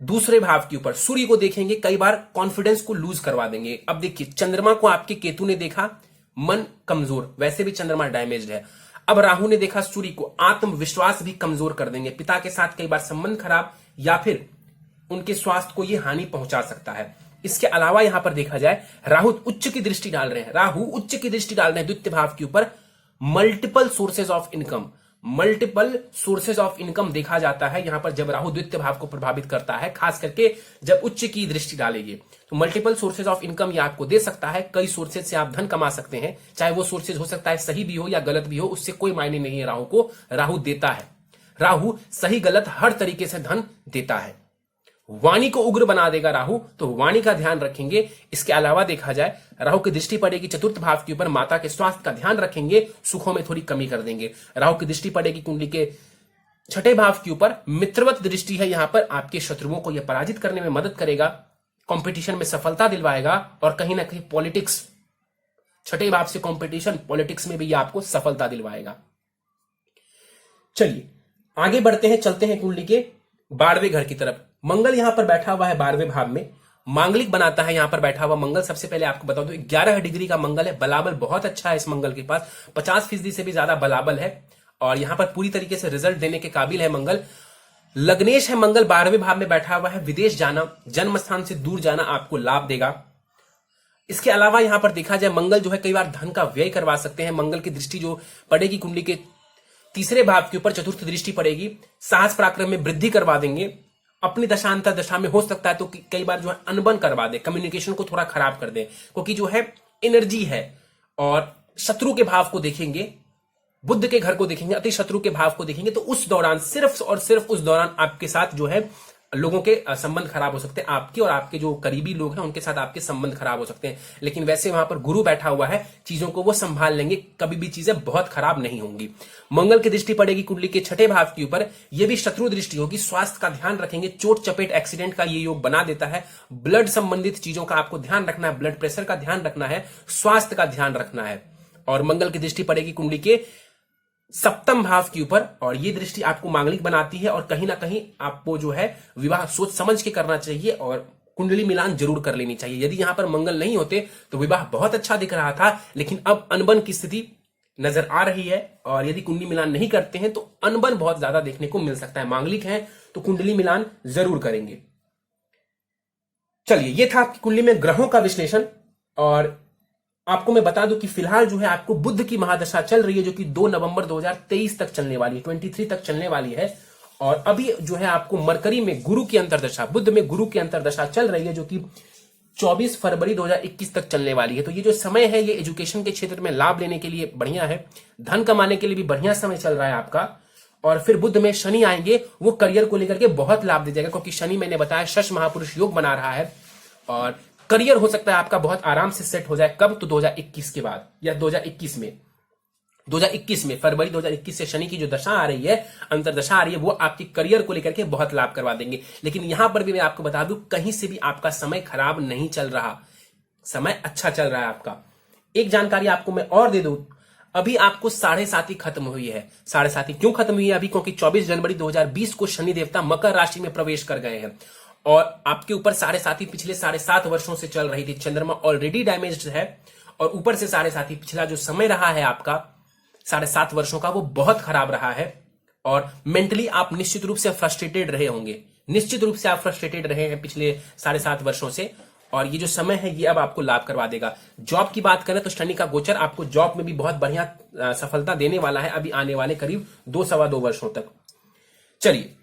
2रे भाव के ऊपर, सूर्य को देखेंगे, कई बार कॉन्फिडेंस को लूज करवा देंगे। अब देखिए, चंद्रमा को आपके केतु ने देखा, मन कमजोर, वैसे भी चंद्रमा डैमेज्ड है। अब राहु ने देखा सूर्य को, आत्मविश्वास भी कमजोर कर देंगे, पिता के साथ कई बार संबंध खराब या फिर उनके स्वास्थ्य को यह हानि पहुंचा सकता है। इसके अलावा यहां पर देखा जाए राहु उच्च की दृष्टि डाल रहे हैं, राहु उच्च की दृष्टि डाल रहे हैं द्वितीय भाव के ऊपर। Multiple sources of income, multiple sources of income देखा जाता है यहां पर जब राहु द्वितीय भाव को प्रभावित करता है, खास करके जब उच्च की दृष्टि डालेगी तो मल्टीपल सोर्सेज ऑफ इनकम ये आपको दे सकता है। कई सोर्सेज से आप धन कमा सकते हैं, चाहे वो सोर्सेज हो सकता है सही भी हो या गलत भी हो, उससे कोई मायने नहीं है। राहु को राहु देता है, राहु सही गलत हर तरीके से धन देता है। वाणी को उग्र बना देगा राहु, तो वाणी का ध्यान रखेंगे। इसके अलावा देखा जाए राहु की दृष्टि पड़ेगी चतुर्थ भाव के ऊपर, माता के स्वास्थ्य का ध्यान रखेंगे, सुखों में थोड़ी कमी कर देंगे। राहु की दृष्टि पड़ेगी कुंडली के छठे भाव के ऊपर, मित्रवत दृष्टि है यहां पर, आपके शत्रुओं को यह पराजित करने में मदद करेगा, कंपटीशन में सफलता दिलवाएगा और कहीं ना कहीं पॉलिटिक्स, छठे भाव से कंपटीशन, पॉलिटिक्स में भी यह आपको सफलता दिलवाएगा। चलिए आगे बढ़ते हैं, चलते हैं कुंडली के 12वें घर की तरफ। मंगल यहां पर बैठा हुआ है 12वें भाव में, मांगलिक बनाता है यहां पर बैठा हुआ मंगल। सबसे पहले आपको बता दूं 11 डिग्री का मंगल है, बलाबल बहुत अच्छा है इस मंगल के पास, 50% से भी ज्यादा बलाबल है और यहां पर पूरी तरीके से रिजल्ट देने के काबिल है मंगल। लग्नेश है मंगल, 12वें भाव में बैठा हुआ है, विदेश जाना, जन्म स्थान से दूर जाना आपको लाभ देगा। इसके अलावा यहां पर देखा जाए मंगल जो है कई बार धन का व्यय करवा सकते हैं। मंगल की दृष्टि जो पड़ेगी कुंडली के तीसरे भाव के ऊपर, चतुर्थ दृष्टि पड़ेगी, साहस पराक्रम में वृद्धि करवा देंगे। अपनी दशांतर दशा में हो सकता है तो कई बार जो है अनबन करवा दे, कम्युनिकेशन को थोड़ा खराब कर दे, क्योंकि जो है एनर्जी है। और शत्रु के भाव को देखेंगे, बुध के घर को देखेंगे, अति शत्रु के भाव को देखेंगे, तो उस दौरान सिर्फ और सिर्फ उस दौरान आपके साथ जो है लोगों के संबंध खराब हो सकते हैं, आपके और आपके जो करीबी लोग हैं उनके साथ आपके संबंध खराब हो सकते हैं। लेकिन वैसे वहां पर गुरु बैठा हुआ है, चीजों को वो संभाल लेंगे, कभी भी चीजें बहुत खराब नहीं होंगी। मंगल की दृष्टि पड़ेगी कुंडली के छठे भाव के ऊपर, यह भी शत्रु दृष्टि होगी, स्वास्थ्य का ध्यान रखेंगे, चोट चपेट एक्सीडेंट का ये योग बना देता है। ब्लड संबंधित चीजों का आपको ध्यान रखना है, ब्लड प्रेशर का ध्यान रखना है, स्वास्थ्य का ध्यान रखना है। और मंगल की दृष्टि पड़ेगी कुंडली के सप्तम भाव के ऊपर और ये दृष्टि आपको मांगलिक बनाती है और कहीं ना कहीं आपको जो है विवाह सोच समझ के करना चाहिए और कुंडली मिलान जरूर कर लेनी चाहिए। यदि यहां पर मंगल नहीं होते तो विवाह बहुत अच्छा दिख रहा था, लेकिन अब अनबन की स्थिति नजर आ रही है और यदि कुंडली मिलान नहीं करते हैं तो अनबन बहुत ज्यादा देखने को मिल सकता है। मांगलिक है तो कुंडली मिलान जरूर करेंगे। चलिए ये था आपकी कुंडली में ग्रहों का विश्लेषण और आपको मैं बता दूं कि फिलहाल जो है आपको बुध की महादशा चल रही है जो कि 2 नवंबर 2023 तक चलने वाली है, 23 तक चलने वाली है। और अभी जो है आपको मरकरी में गुरु की अंतरदशा, बुध में गुरु की अंतरदशा चल रही है जो कि 24 फरवरी 2021 तक चलने वाली है। तो ये जो समय है ये एजुकेशन के क्षेत्र में लाभ लेने के लिए बढ़िया है, धन कमाने के लिए भी बढ़िया समय चल रहा है आपका। और फिर बुध में शनि आएंगे, वो करियर को लेकर के बहुत लाभ दे जाएगा, क्योंकि शनि मैंने बताया शश महापुरुष योग बना रहा है और करियर हो सकता है आपका बहुत आराम से सेट हो जाए। कब? तो 2021 के बाद या 2021 में फरवरी 2021 से शनि की जो दशा आ रही है, अंतरदशा आ रही है, वो आपके करियर को लेकर के बहुत लाभ करवा देंगे। लेकिन यहां पर भी मैं आपको बता दूं कहीं से भी आपका समय खराब नहीं चल रहा, समय अच्छा चल रहा है आपका। एक जानकारी आपको मैं और दे दूं, अभी आपको 7.5 खत्म हुई है। 7.5 क्यों खत्म हुई है अभी? क्योंकि 24 जनवरी 2020 को शनि देवता मकर राशि में प्रवेश कर गए हैं और आपके ऊपर 7.5 पिछले 7.5 वर्षों से चल रही थी। चंद्रमा ऑलरेडी डैमेज्ड है और ऊपर से 7.5 पिछला जो समय रहा है आपका 7.5 वर्षों का, वो बहुत खराब रहा है और मेंटली आप निश्चित रूप से फ्रस्ट्रेटेड रहे होंगे, निश्चित रूप से आप फ्रस्ट्रेटेड रहे हैं पिछले 7.5 वर्षों से। और ये जो समय है ये अब आपको लाभ करवा देगा। जॉब की बात करें तो शनि का गोचर आपको जॉब में भी बहुत बढ़िया सफलता देने वाला है अभी आने वाले करीब 2-2.25 वर्षों तक। चलिए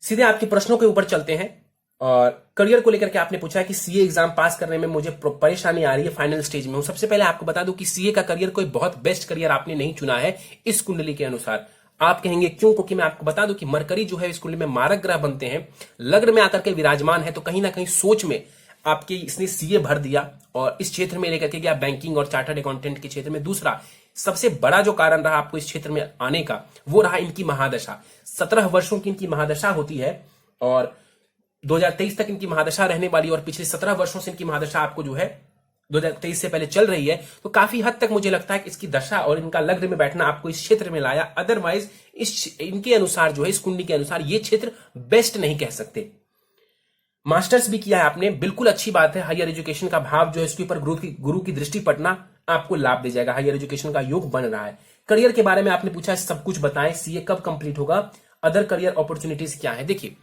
सीधे आपके प्रश्नों के ऊपर चलते हैं। और करियर को लेकर के आपने पूछा है कि सीए एग्जाम पास करने में मुझे परेशानी आ रही है, फाइनल स्टेज में हूं। सबसे पहले आपको बता दूं कि सीए का करियर कोई बहुत बेस्ट करियर आपने नहीं चुना है इस कुंडली के अनुसार। आप कहेंगे क्यों? क्योंकि मैं आपको बता दूं कि मरकरी जो है इस कुंडली में मारक ग्रह बनते हैं, लग्न में आकर के विराजमान है, तो कहीं ना कहीं सोच में आपके इसने सीए भर दिया और इस क्षेत्र में लेकर के गया बैंकिंग और चार्टर्ड अकाउंटेंट के क्षेत्र में। दूसरा सबसे बड़ा जो कारण रहा आपको इस क्षेत्र में आने का, वो रहा इनकी महादशा। 17 वर्षों की इनकी महादशा होती है और 2023 तक इनकी महादशा रहने वाली और पिछले 17 वर्षों से इनकी महादशा आपको जो है 2023 से पहले चल रही है। तो काफी हद तक मुझे लगता है कि इसकी दशा और इनका लग्न में बैठना आपको इस क्षेत्र में लाया। अदरवाइज इनके अनुसार जो है, इस कुंडली के अनुसार ये क्षेत्र बेस्ट नहीं कह सकते। मास्टर्स भी किया है आपने, बिल्कुल अच्छी बात है। हायर एजुकेशन का भाव जो है इसके ऊपर गुरु की दृष्टि पड़ना आपको लाभ दे जाएगा। हायर एजुकेशन का योग बन रहा है। करियर के बारे में आपने पूछा, सब कुछ बताएं, सीए कब कंप्लीट होगा, अदर करियर अपॉर्चुनिटीज क्या है। देखिए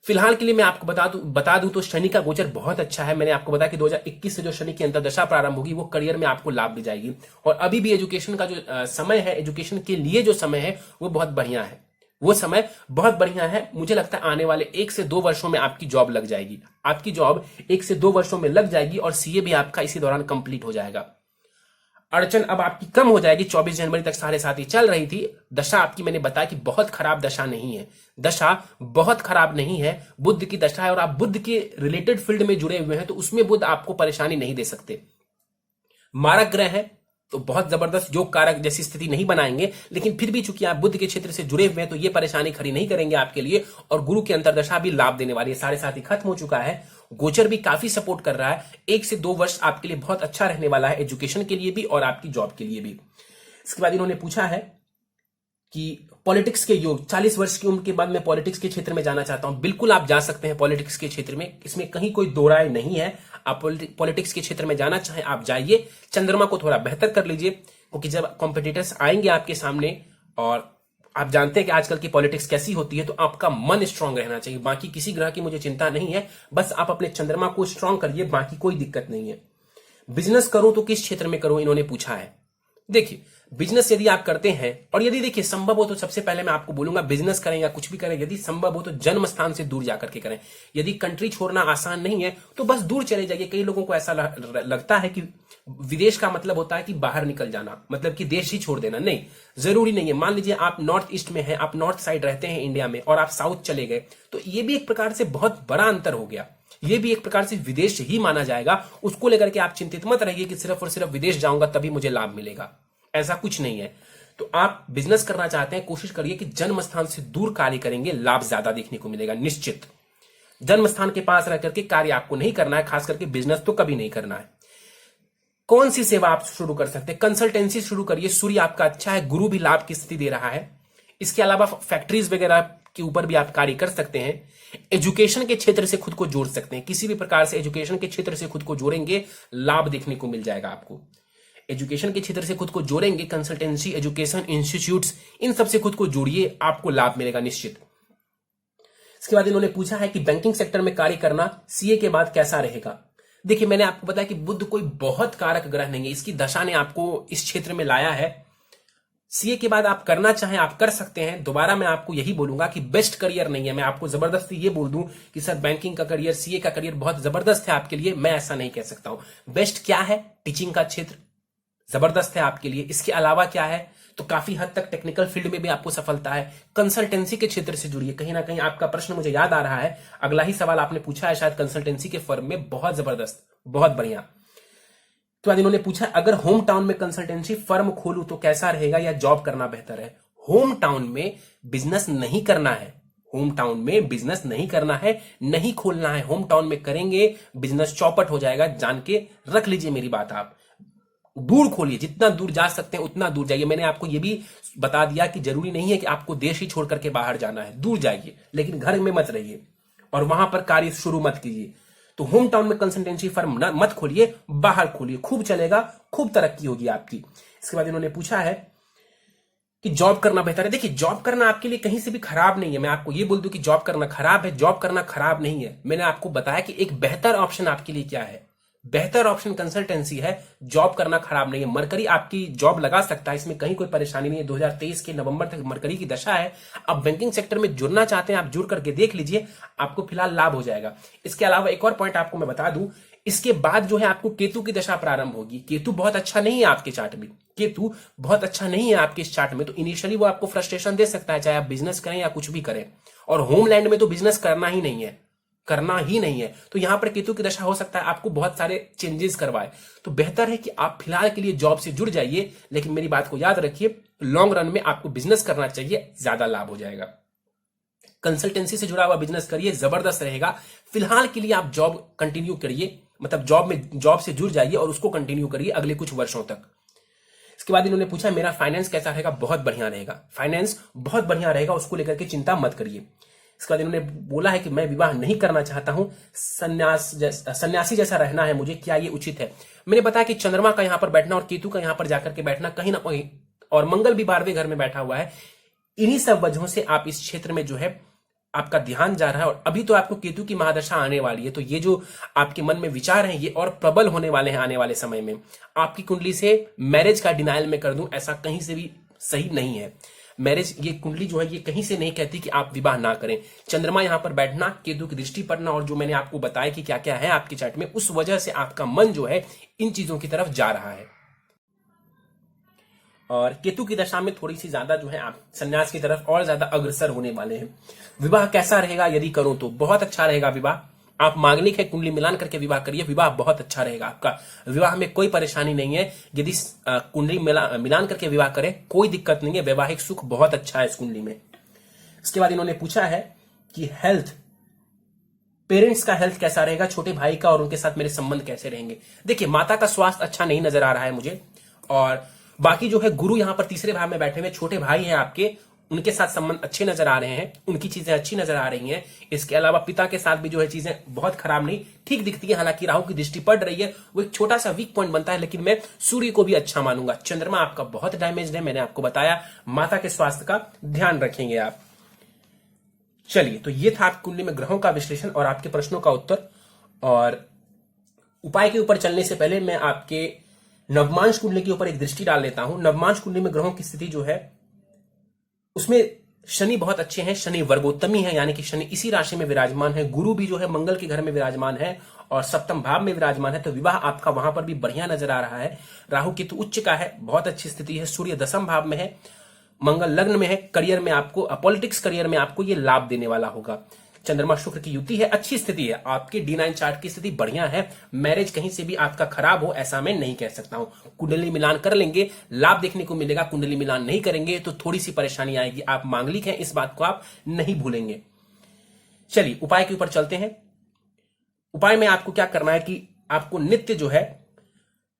फिलहाल के लिए मैं आपको बता दूं तो शनि का गोचर बहुत अच्छा है। मैंने आपको बताया कि 2021 से जो शनि की अंतर्दशा प्रारंभ होगी वो करियर में आपको लाभ भी जाएगी, और अभी भी एजुकेशन का जो समय है, एजुकेशन के लिए जो समय है वो बहुत बढ़िया है, वो समय बहुत बढ़िया है। मुझे लगता है आने वाले 1 से 2 वर्षों में आपकी जॉब लग जाएगी, आपकी जॉब 1 से 2 वर्षों में लग जाएगी, और सीए भी आपका इसी दौरान कंप्लीट हो जाएगा। अड़चन अब आपकी कम हो जाएगी। 24 जनवरी तक 7.5 चल रही थी दशा आपकी, मैंने बताया कि बहुत खराब दशा नहीं है, दशा बहुत खराब नहीं है, बुध की दशा है, और आप बुध के रिलेटेड फील्ड में जुड़े हुए हैं तो उसमें बुध आपको परेशानी नहीं दे सकते। मारक ग्रह है तो बहुत जबरदस्त योग कारक जैसी स्थिति नहीं बनाएंगे, लेकिन फिर भी चूंकि आप बुध के क्षेत्र से जुड़े हुए हैं तो ये परेशानी खड़ी नहीं करेंगे आपके लिए, और गुरु की अंतर्दशा भी लाभ देने वाली है। 7.5 खत्म हो चुका है, गोचर भी काफी सपोर्ट कर रहा है। 1 से 2 वर्ष आपके लिए बहुत अच्छा रहने वाला है, एजुकेशन के लिए भी और आपकी जॉब के लिए भी। इसके बाद इन्होंने पूछा है कि पॉलिटिक्स के योग, 40 वर्ष की उम्र के बाद मैं पॉलिटिक्स के क्षेत्र में जाना चाहता हूं। बिल्कुल आप जा सकते हैं पॉलिटिक्स के क्षेत्र में, इसमें कहीं कोई दो राय नहीं है। आप पॉलिटिक्स के क्षेत्र में जाना चाहें आप जाइए, चंद्रमा को थोड़ा बेहतर कर लीजिए, क्योंकि जब कॉम्पिटिटर्स आएंगे आपके सामने, और आप जानते हैं कि आजकल की पॉलिटिक्स कैसी होती है, तो आपका मन स्ट्रांग रहना चाहिए। बाकी किसी ग्रह की मुझे चिंता नहीं है, बस आप अपने चंद्रमा को स्ट्रांग करिए, बाकी कोई दिक्कत नहीं है। बिजनेस करूं तो किस क्षेत्र में करूं, इन्होंने पूछा है। देखिए बिजनेस यदि आप करते हैं, और यदि देखिए संभव हो तो सबसे पहले मैं आपको बोलूंगा बिजनेस करें या कुछ भी करें, यदि संभव हो तो जन्म स्थान से दूर जाकर के करें। यदि कंट्री छोड़ना आसान नहीं है तो बस दूर चले जाइए। कई लोगों को ऐसा लगता है कि विदेश का मतलब होता है कि बाहर निकल जाना, मतलब कि देश ही छोड़ देना। नहीं, जरूरी नहीं है। मान लीजिए आप नॉर्थ ईस्ट में हैं, आप नॉर्थ साइड रहते हैं इंडिया में, और आप साउथ चले गए, तो ये भी एक प्रकार से बहुत बड़ा अंतर हो गया, ये भी एक प्रकार से विदेश ही माना जाएगा। उसको लेकर के आप चिंतित मत रहिए कि सिर्फ और सिर्फ विदेश जाऊंगा तभी मुझे लाभ मिलेगा, ऐसा कुछ नहीं है। तो आप बिजनेस करना चाहते हैं, कोशिश करिए कि जन्म स्थान से दूर कार्य करेंगे, लाभ ज्यादा देखने को मिलेगा निश्चित। जन्म स्थान के पास रह करके कार्य आपको नहीं करना है, खास करके बिजनेस तो कभी नहीं करना है। कौन सी सेवा आप शुरू कर सकते हैं, कंसल्टेंसी शुरू करिए। सूर्य आपका अच्छा है, गुरु भी लाभ की स्थिति दे रहा है। इसके अलावा फैक्ट्रीज वगैरह के ऊपर भी आप कार्य कर सकते हैं। एजुकेशन के क्षेत्र से खुद को जोड़ सकते हैं, किसी भी प्रकार से एजुकेशन के क्षेत्र से खुद को जोड़ेंगे, लाभ देखने को मिल जाएगा आपको। एजुकेशन के क्षेत्र से खुद को जोड़ेंगे, कंसल्टेंसी, एजुकेशन इंस्टीट्यूट्स, इन सब से खुद को जोड़िए, आपको लाभ मिलेगा निश्चित। इसके बाद इन्होंने पूछा है कि बैंकिंग सेक्टर में कार्य करना सीए के बाद कैसा रहेगा। देखिए मैंने आपको बताया कि बुध कोई बहुत कारक ग्रह नहीं है, इसकी दशा ने आपको इस क्षेत्र में लाया है। सीए के बाद आप करना चाहें आप कर सकते हैं। दोबारा मैं आपको यही बोलूंगा कि बेस्ट करियर नहीं है। मैं आपको जबरदस्ती ये बोल दूं कि सर बैंकिंग का करियर, सीए का करियर बहुत जबरदस्त है आपके लिए, मैं ऐसा नहीं कह सकता हूं। बेस्ट क्या है, टीचिंग का क्षेत्र जबरदस्त है आपके लिए। इसके अलावा क्या है, तो काफी हद तक टेक्निकल फील्ड में भी आपको सफलता है। कंसल्टेंसी के क्षेत्र से जुड़िए, कहीं ना कहीं आपका प्रश्न मुझे याद आ रहा है, अगला ही सवाल आपने पूछा है शायद कंसल्टेंसी के फर्म में, बहुत जबरदस्त, बहुत बढ़िया। तो आज इन्होंने पूछा अगर होम टाउन में कंसल्टेंसी फर्म खोलूं तो कैसा रहेगा या जॉब करना बेहतर है। होम टाउन में बिजनेस नहीं करना है, होम टाउन में बिजनेस नहीं करना है, नहीं खोलना है। होम टाउन में करेंगे बिजनेस चौपट हो जाएगा, जान के रख लीजिए मेरी बात। आप दूर खोलिए, जितना दूर जा सकते हैं उतना दूर जाइए। मैंने आपको यह भी बता दिया कि जरूरी नहीं है कि आपको देश ही छोड़ करके बाहर जाना है, दूर जाइए, लेकिन घर में मत रहिए और वहां पर कार्य शुरू मत कीजिए। तो होम टाउन में कंसल्टेंसी फर्म मत खोलिए, बाहर खोलिए, खूब चलेगा, खूब तरक्की होगी आपकी। इसके बाद इन्होंने पूछा है कि जॉब करना बेहतर है। देखिए जॉब करना आपके लिए कहीं से भी खराब नहीं है। मैं आपको ये बोल दूं कि जॉब करना खराब है, जॉब करना खराब नहीं है। मैंने आपको बताया कि एक बेहतर ऑप्शन आपके लिए क्या है, बेहतर ऑप्शन कंसल्टेंसी है, जॉब करना खराब नहीं है। मरकरी आपकी जॉब लगा सकता है, इसमें कहीं कोई परेशानी नहीं है। 2023 के नवंबर तक मरकरी की दशा है। आप बैंकिंग सेक्टर में जुड़ना चाहते हैं, आप जुड़ करके देख लीजिए, आपको फिलहाल लाभ हो जाएगा। इसके अलावा एक और पॉइंट आपको मैं बता दूं, इसके बाद जो है आपको केतु की दशा प्रारंभ होगी। केतु बहुत अच्छा नहीं है आपके चार्ट में, केतु बहुत अच्छा नहीं है आपके इस चार्ट में। तो इनिशियली वो आपको फ्रस्ट्रेशन दे सकता है, चाहे आप बिजनेस करें या कुछ भी करें। और होमलैंड में तो बिजनेस करना ही नहीं है, करना ही नहीं है। तो यहां पर केतु की दशा हो सकता है आपको बहुत सारे चेंजेस करवाए। तो बेहतर है कि आप फिलहाल के लिए जॉब से जुड़ जाइए, लेकिन मेरी बात को याद रखिए, लॉन्ग रन में आपको बिजनेस करना चाहिए, ज्यादा लाभ हो जाएगा। कंसल्टेंसी से जुड़ा हुआ बिजनेस करिए, जबरदस्त रहेगा। फिलहाल के लिए आप जॉब कंटिन्यू करिए, मतलब जॉब से जुड़ जाइए और उसको कंटिन्यू करिए अगले कुछ वर्षों तक। इसके बाद इन्होंने पूछा मेरा फाइनेंस कैसा रहेगा। बहुत बढ़िया रहेगा, फाइनेंस बहुत बढ़िया रहेगा, उसको लेकर के चिंता मत करिए। इसके बाद इन्होंने बोला है कि मैं विवाह नहीं करना चाहता हूं, सन्यासी जैसा रहना है मुझे, क्या ये उचित है। मैंने बताया कि चंद्रमा का यहां पर बैठना और केतु का यहां पर जाकर के बैठना कहीं ना कहीं और मंगल भी 12वें घर में बैठा हुआ है। इन्हीं सब वजहों से आप इस क्षेत्र में जो है आपका ध्यान जा रहा है। और अभी तो आपको केतु की महादशा आने वाली है, तो ये जो आपके मन में विचार हैं ये और प्रबल होने वाले हैं आने वाले समय में। आपकी कुंडली से मैरिज का डिनायल में कर दूं, ऐसा कहीं से भी सही नहीं है। मैरिज, ये कुंडली जो है ये कहीं से नहीं कहती कि आप विवाह ना करें। चंद्रमा यहां पर बैठना, केतु की दृष्टि पड़ना, और जो मैंने आपको बताया कि क्या क्या है आपके चार्ट में, उस वजह से आपका मन जो है इन चीजों की तरफ जा रहा है। और केतु की दशा में थोड़ी सी ज्यादा जो है आप संन्यास की तरफ और ज्यादा अग्रसर होने वाले हैं। विवाह कैसा रहेगा यदि करो तो बहुत अच्छा रहेगा विवाह। आप मांगलिक है, कुंडली मिलान करके विवाह करिए, विवाह बहुत अच्छा रहेगा आपका। विवाह में कोई परेशानी नहीं है। यदि कुंडली मिलान करके विवाह करें कोई दिक्कत नहीं है, वैवाहिक सुख बहुत अच्छा है इस कुंडली में। इसके बाद इन्होंने पूछा है कि हेल्थ, पेरेंट्स का हेल्थ कैसा रहेगा, छोटे भाई का और उनके साथ मेरे संबंध कैसे रहेंगे। देखिए, माता का स्वास्थ्य अच्छा नहीं नजर आ रहा है मुझे। और बाकी जो है गुरु यहां पर तीसरे भाव में बैठे हुए, छोटे भाई हैं आपके, उनके साथ संबंध अच्छे नजर आ रहे हैं, उनकी चीजें अच्छी नजर आ रही हैं। इसके अलावा पिता के साथ भी जो है चीजें बहुत खराब नहीं, ठीक दिखती है। हालांकि राहु की दृष्टि पड़ रही है, वो एक छोटा सा वीक पॉइंट बनता है, लेकिन मैं सूर्य को भी अच्छा मानूंगा। चंद्रमा आपका बहुत डैमेज है, मैंने आपको बताया। माता के स्वास्थ्य का ध्यान रखेंगे आप। चलिए, तो ये था आपकी कुंडली में ग्रहों का विश्लेषण और आपके प्रश्नों का उत्तर। और उपाय के ऊपर चलने से पहले मैं आपके नवमांश कुंडली के ऊपर एक दृष्टि डाल लेता हूं। नवमांश कुंडली में ग्रहों की स्थिति जो है उसमें शनि बहुत अच्छे हैं, शनि वर्गोत्तमी है, यानी कि शनि इसी राशि में विराजमान है। गुरु भी जो है मंगल के घर में विराजमान है और सप्तम भाव में विराजमान है, तो विवाह आपका वहां पर भी बढ़िया नजर आ रहा है। राहु केतु उच्च का है, बहुत अच्छी स्थिति है। सूर्य दशम भाव में है, मंगल लग्न में है। करियर में आपको, पॉलिटिक्स करियर में आपको ये लाभ देने वाला होगा। चंद्रमा शुक्र की युति है, अच्छी स्थिति है। आपके D9 चार्ट की स्थिति बढ़िया है। मैरिज कहीं से भी आपका खराब हो ऐसा मैं नहीं कह सकता हूं। कुंडली मिलान कर लेंगे, लाभ देखने को मिलेगा। कुंडली मिलान नहीं करेंगे तो थोड़ी सी परेशानी आएगी। आप मांगलिक हैं, इस बात को आप नहीं भूलेंगे। चलिए, उपाय के ऊपर चलते हैं। उपाय में आपको क्या करना है कि आपको नित्य जो है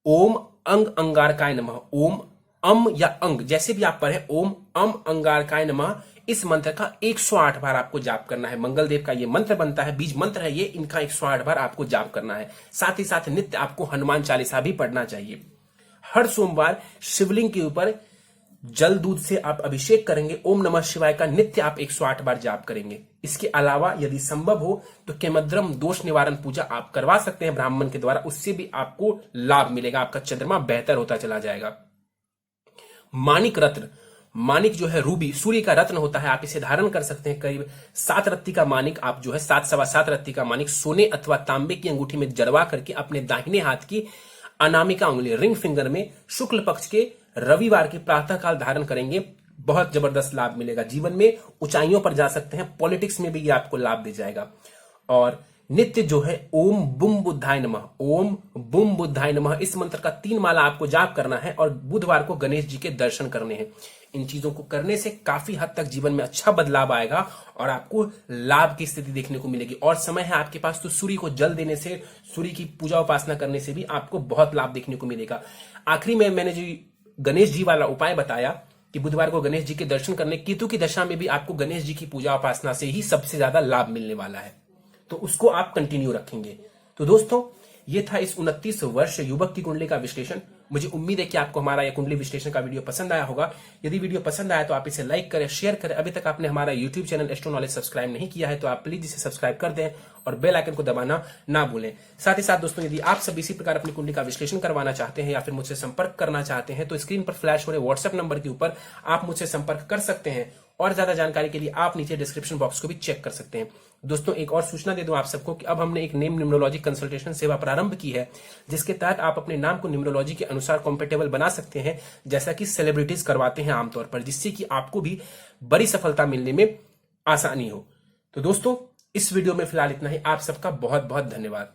ओम अंग अंगारकाय नमः, ओम अम या अंग जैसे भी आप पढ़े, ओम अम अंगारकाय नमः, इस मंत्र का 108 बार आपको जाप करना है। मंगल देव का ये मंत्र बनता है, बीज मंत्र है ये, इनका 108 बार आपको जाप करना है। साथ ही साथ नित्य आपको हनुमान चालीसा भी पढ़ना चाहिए। हर सोमवार शिवलिंग के ऊपर जल दूध से आप अभिषेक करेंगे। ओम नमः शिवाय का नित्य आप 108 बार जाप करेंगे। इसके अलावा यदि संभव हो तो केमद्रम दोष निवारण पूजा आप करवा सकते हैं ब्राह्मण के द्वारा, उससे भी आपको लाभ मिलेगा। आपका चंद्रमा बेहतर होता चला जाएगा। माणिक रत्न, माणिक जो है रूबी, सूर्य का रत्न होता है, आप इसे धारण कर सकते हैं। करीब 7 रत्ती का माणिक आप जो है 7 सवा 7 रत्ती का माणिक सोने अथवा तांबे की अंगूठी में जड़वा करके अपने दाहिने हाथ की अनामिका उंगली, रिंग फिंगर में शुक्ल पक्ष के रविवार के प्रातः काल धारण करेंगे। बहुत जबरदस्त लाभ मिलेगा। जीवन में ऊंचाइयों पर जा सकते हैं। पॉलिटिक्स में भी ये आपको लाभ दे जाएगा। और नित्य जो है ओम बुम बुद्धाय नमः, ओम बुम बुद्धाय नमः, इस मंत्र का 3 माला आपको जाप करना है। और बुधवार को गणेश जी के दर्शन करने हैं। इन चीजों को करने से काफी हद तक जीवन में अच्छा बदलाव आएगा और आपको लाभ की स्थिति देखने को मिलेगी। और समय है आपके पास, तो सूर्य को जल देने से, सूर्य की पूजा उपासना करने से भी आपको बहुत लाभ देखने को मिलेगा। आखिरी में मैंने जो गणेश जी वाला उपाय बताया कि बुधवार को गणेश जी के दर्शन करने, केतु की दशा में भी आपको गणेश जी की पूजा उपासना से ही सबसे ज्यादा लाभ मिलने वाला है, तो उसको आप कंटिन्यू रखेंगे। तो दोस्तों, ये था इस 29 वर्ष युवक की कुंडली का विश्लेषण। मुझे उम्मीद है कि आपको हमारा यह कुंडली विश्लेषण का वीडियो पसंद आया होगा। यदि वीडियो पसंद आया तो आप इसे लाइक करें, शेयर करें। अभी तक आपने हमारा YouTube channel astro knowledge subscribe नहीं किया है तो आप प्लीज इसे सब्सक्राइब कर दें और बेल आइकन को दबाना ना भूलें। साथ ही साथ दोस्तों, यदि आप सब इसी प्रकार अपनी कुंडली का विश्लेषण करवाना चाहते हैं या फिर मुझसे संपर्क करना चाहते हैं तो स्क्रीन पर फ्लैश हो रहे व्हाट्सएप नंबर के ऊपर आप मुझसे संपर्क कर सकते हैं। और ज्यादा जानकारी के लिए आप नीचे डिस्क्रिप्शन बॉक्स को भी चेक कर सकते हैं। दोस्तों, एक और सूचना दे दूं आप सबको कि अब हमने एक नेम न्यूमरोलॉजी कंसल्टेशन सेवा प्रारंभ की है, जिसके तहत आप अपने नाम को न्यूमरोलॉजी के अनुसार कॉम्पेटेबल बना सकते हैं, जैसा कि सेलिब्रिटीज करवाते हैं आमतौर पर, जिससे कि आपको भी बड़ी सफलता मिलने में आसानी हो। तो दोस्तों, इस वीडियो में फिलहाल इतना ही। आप सबका बहुत बहुत धन्यवाद।